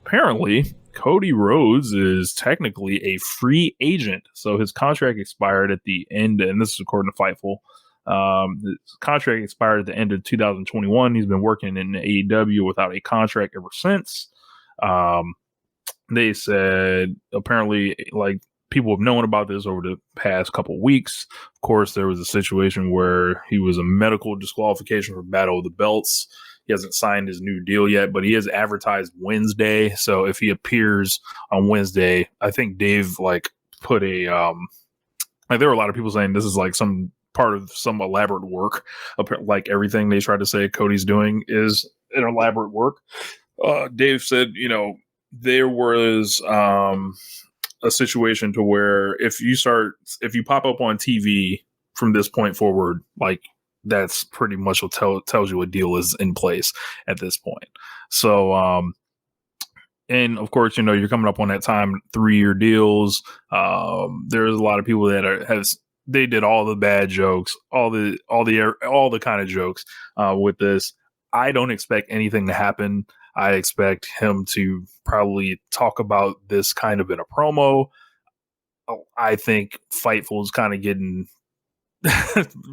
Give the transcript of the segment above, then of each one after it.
apparently Cody Rhodes is technically a free agent. So his contract expired at the end, and this is according to Fightful. His contract expired at the end of 2021. He's been working in the AEW without a contract ever since. They said apparently, like, people have known about this over the past couple weeks. Of course, there was a situation where he was a medical disqualification for Battle of the Belts. He hasn't signed his new deal yet, but he is advertised Wednesday. So if he appears on Wednesday, I think Dave put a like, there were a lot of people saying this is like some part of some elaborate work. Like everything they tried to say Cody's doing is an elaborate work. Dave said, there was a situation to where if you pop up on TV from this point forward, like, that's pretty much what tells you a deal is in place at this point. So, and of course, you're coming up on that time, 3-year deals. There's a lot of people that they did all the bad jokes, all the kind of jokes with this. I don't expect anything to happen. I expect him to probably talk about this kind of in a promo. I think Fightful is kind of getting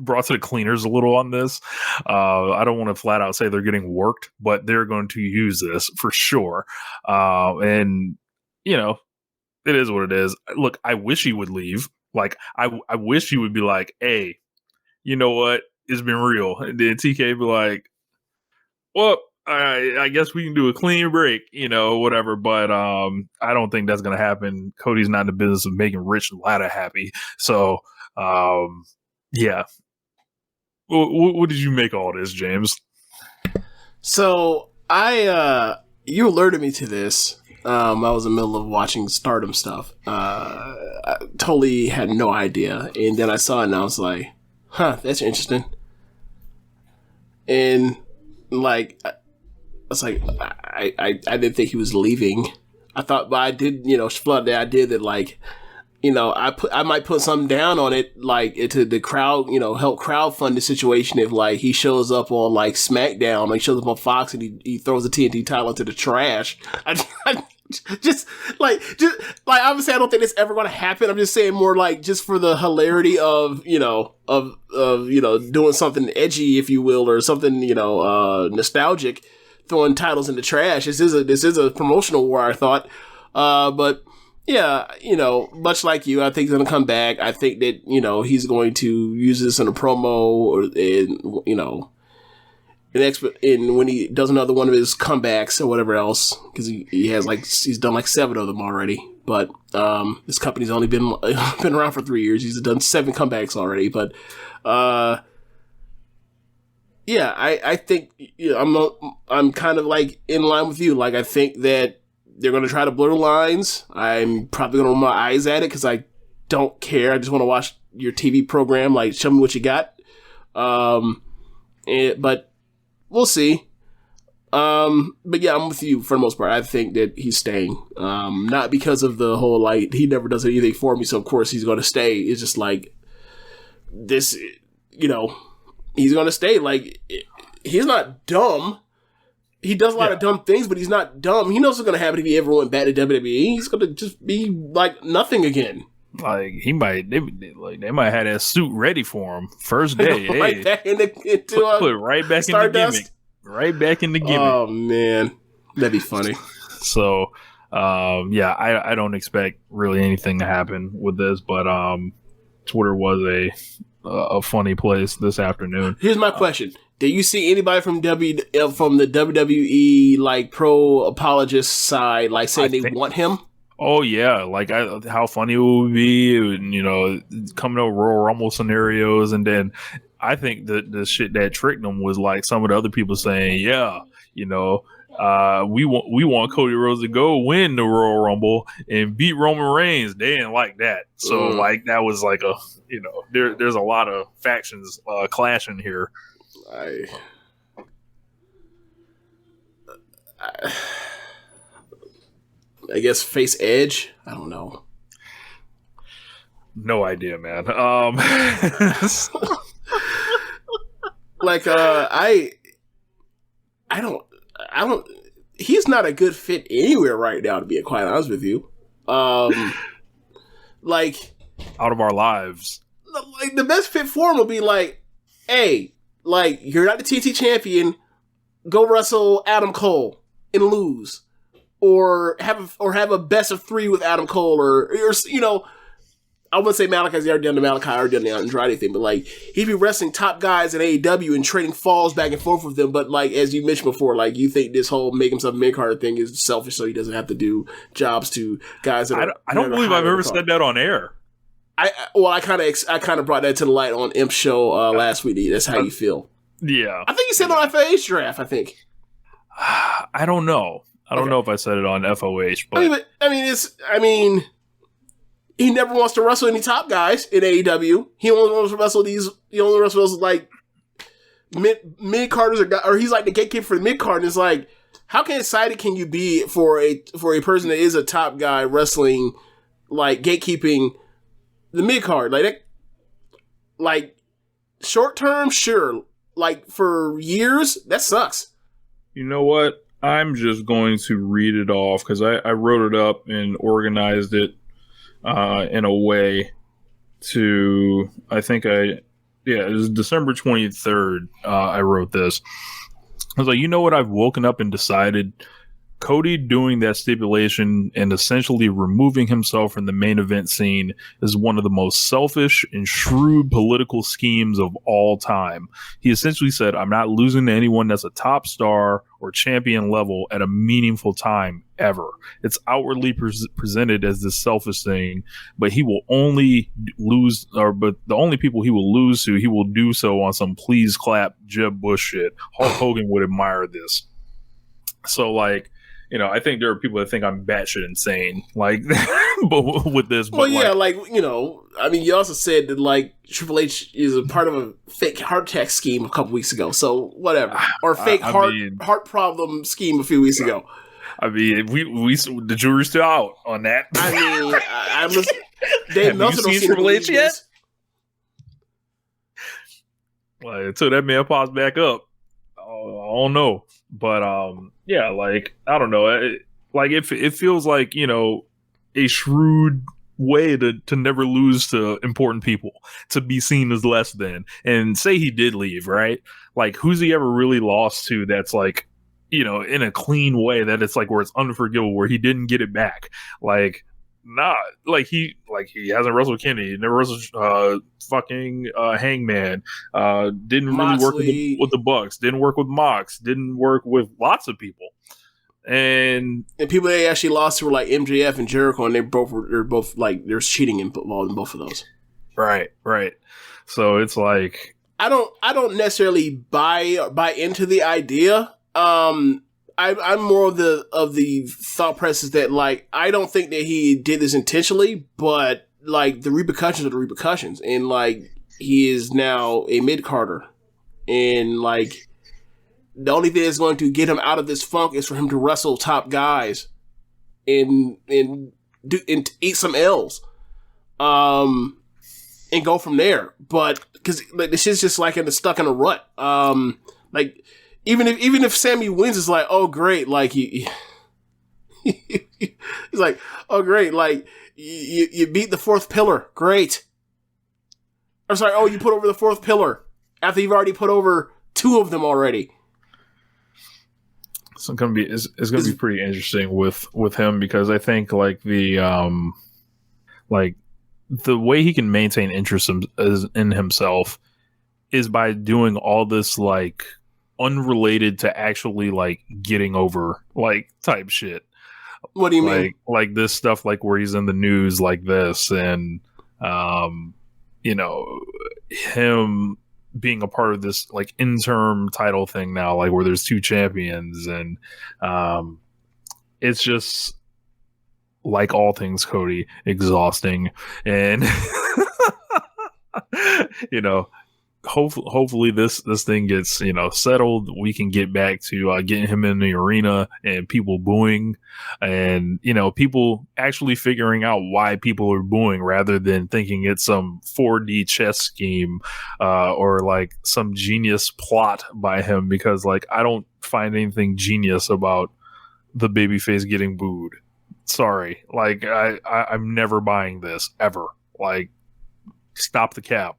brought to the cleaners a little on this. I don't want to flat out say they're getting worked, but they're going to use this for sure. And it is what it is. Look, I wish he would leave. Like, I wish he would be like, hey, you know what? It's been real. And then TK be like, well, I guess we can do a clean break, whatever. But I don't think that's going to happen. Cody's not in the business of making Rich Latta happy. So, yeah. What did you make of all this, James? So you alerted me to this. I was in the middle of watching Stardom stuff. I totally had no idea. And then I saw it and I was like, that's interesting. And I was like, I didn't think he was leaving. I thought, but I did, flood the idea that I might put something down on it, to the crowd, help crowdfund the situation if he shows up on SmackDown, or he shows up on Fox and he throws the TNT title into the trash. Just obviously I don't think that's ever going to happen. I'm just saying more just for the hilarity of doing something edgy, if you will, or something nostalgic, throwing titles in the trash. This is a promotional war, I thought, but. Yeah, much like you, I think he's going to come back. I think that, he's going to use this in a promo and when he does another one of his comebacks or whatever else, because he has he's done 7 of them already. But this company's only been around for 3 years. He's done 7 comebacks already. But yeah, I think I'm kind of in line with you. I think that they're going to try to blur the lines. I'm probably going to roll my eyes at it because I don't care. I just want to watch your TV program. Show me what you got. But we'll see. But yeah, I'm with you for the most part. I think that he's staying. Not because of the whole, he never does anything for me, so of course he's going to stay. It's just this, he's going to stay. He's not dumb. He does a lot of dumb things, but he's not dumb. He knows what's going to happen if he ever went back to WWE. He's going to just be nothing again. They might have that suit ready for him first day. Right back put it right back Stardust. in the gimmick. Right back in the gimmick. Oh man, that'd be funny. So, I don't expect really anything to happen with this, but Twitter was a funny place this afternoon. Here's my question. Did you see anybody from the WWE pro apologist side saying they want him? Oh yeah, how funny it would be, and coming to Royal Rumble scenarios, and then I think the shit that tricked them was some of the other people saying, we want Cody Rhodes to go win the Royal Rumble and beat Roman Reigns. They didn't like that, so that was there's a lot of factions clashing here. I guess face Edge. I don't know. No idea, man. I don't. he's not a good fit anywhere right now, to be quite honest with you. Like, out of our lives. Like, the best fit for him would be like, hey, like, you're not the TNT champion, go wrestle Adam Cole and lose. Or have a best of 3 with Adam Cole, or you know, I wouldn't say Malachi's already done the Malachi, already done the Andrade thing, but like, he'd be wrestling top guys in AEW and trading falls back and forth with them. But like, as you mentioned before, like, you think this whole make himself a mid-carder thing is selfish, so he doesn't have to do jobs to guys that are. I don't believe I've ever said that on air. I kind of brought that to the light on Imp's show last week. That's how you feel. Yeah, I think you said it on FAH draft. I think. I don't know. I don't know if I said it on FOH, but I mean, he never wants to wrestle any top guys in AEW. He only wants to wrestle like mid carders or he's like the gatekeeper for the mid card. And it's like, how excited can you be for a person that is a top guy wrestling, like, gatekeeping the mid card? Like that, like, short term, sure. Like, for years, that sucks. You know what? I'm just going to read it off because I wrote it up and organized it in a way to, it was December 23rd. I wrote this. I was like, you know what? I've woken up and decided Cody doing that stipulation and essentially removing himself from the main event scene is one of the most selfish and shrewd political schemes of all time. He essentially said, I'm not losing to anyone that's a top star or champion level at a meaningful time ever. It's outwardly presented as this selfish thing, but he will only lose, but the only people he will lose to, he will do so on some please clap Jeb Bush shit. Hulk Hogan would admire this. So, like, you know, I think there are people that think I'm batshit insane, like, but with this. But well, yeah, like, you know, I mean, you also said that, like, Triple H is a part of a fake heart attack scheme a couple weeks ago, so whatever, or fake heart problem scheme a few weeks ago. I mean, we the jury's still out on that. I mean, I was. Dave Meltzer don't see Triple H yet. Well, until that man pops back up, I don't know. But yeah, like, I don't know. It feels like, you know, a shrewd way to never lose to important people, to be seen as less than. And say he did leave, right? Like, who's he ever really lost to that's like, you know, in a clean way that it's like where it's unforgivable, where he didn't get it back? Like, nah, he hasn't wrestled Kenny, he never wrestled fucking Hangman, didn't really work with the Bucks, didn't work with Mox, didn't work with lots of people, and people they actually lost to were like MJF and Jericho, and they're both like there's cheating involved in both of those. Right. So it's like I don't necessarily buy into the idea. I'm more of the thought process that, like, I don't think that he did this intentionally, but, like, the repercussions are the repercussions, and, like, he is now a mid-carder, and, like, the only thing that's going to get him out of this funk is for him to wrestle top guys and eat some L's, and go from there. But because, like, this shit's just like stuck in a rut. Like, even if Sammy wins, it's like, oh great, like he's like, oh great, like you beat the fourth pillar, great. I'm sorry, oh, you put over the fourth pillar after you've already put over two of them already. So it's gonna be pretty interesting with him, because I think like the way he can maintain interest in himself is by doing all this like unrelated to actually like getting over like type shit. What do you mean? Like this stuff, like where he's in the news like this, and you know, him being a part of this like interim title thing now, like where there's two champions, and it's just like all things Cody, exhausting, and you know, hopefully this thing gets, you know, settled. We can get back to getting him in the arena and people booing, and, you know, people actually figuring out why people are booing rather than thinking it's some 4D chess scheme or like some genius plot by him, because like I don't find anything genius about the babyface getting booed. Sorry. Like, I'm never buying this, ever. Like, stop the cap.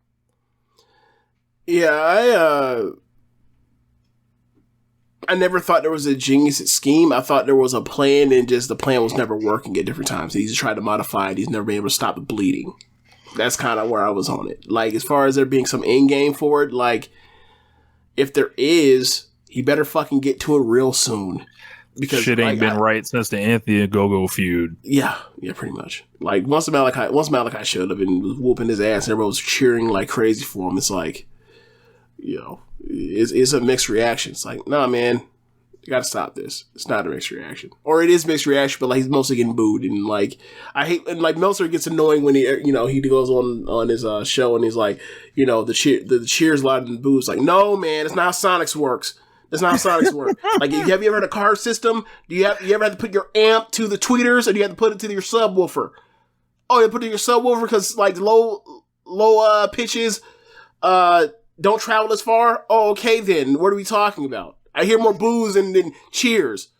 Yeah, I never thought there was a genius scheme. I thought there was a plan, and just the plan was never working at different times. He's tried to modify it. He's never been able to stop the bleeding. That's kind of where I was on it. Like, as far as there being some end game for it, like, if there is, he better fucking get to it real soon. Because shit ain't been right since the Anthony Go-Go feud. Yeah, pretty much. Like, once Malachi showed up and was whooping his ass, and everyone was cheering like crazy for him. It's like, it's a mixed reaction. It's like, nah, man, you gotta stop this. It's not a mixed reaction. Or it is mixed reaction, but like, he's mostly getting booed. And like, I hate, and like, Meltzer gets annoying when he goes on his show and he's like, the cheers louder than the boos. Like, no, man, it's not how Sonics works. That's not how Sonics work. Like, have you ever had a card system? You ever had to put your amp to the tweeters, or do you have to put it to your subwoofer? Oh, you put it to your subwoofer because like low pitches don't travel as far. Oh, okay then. What are we talking about? I hear more boos than cheers.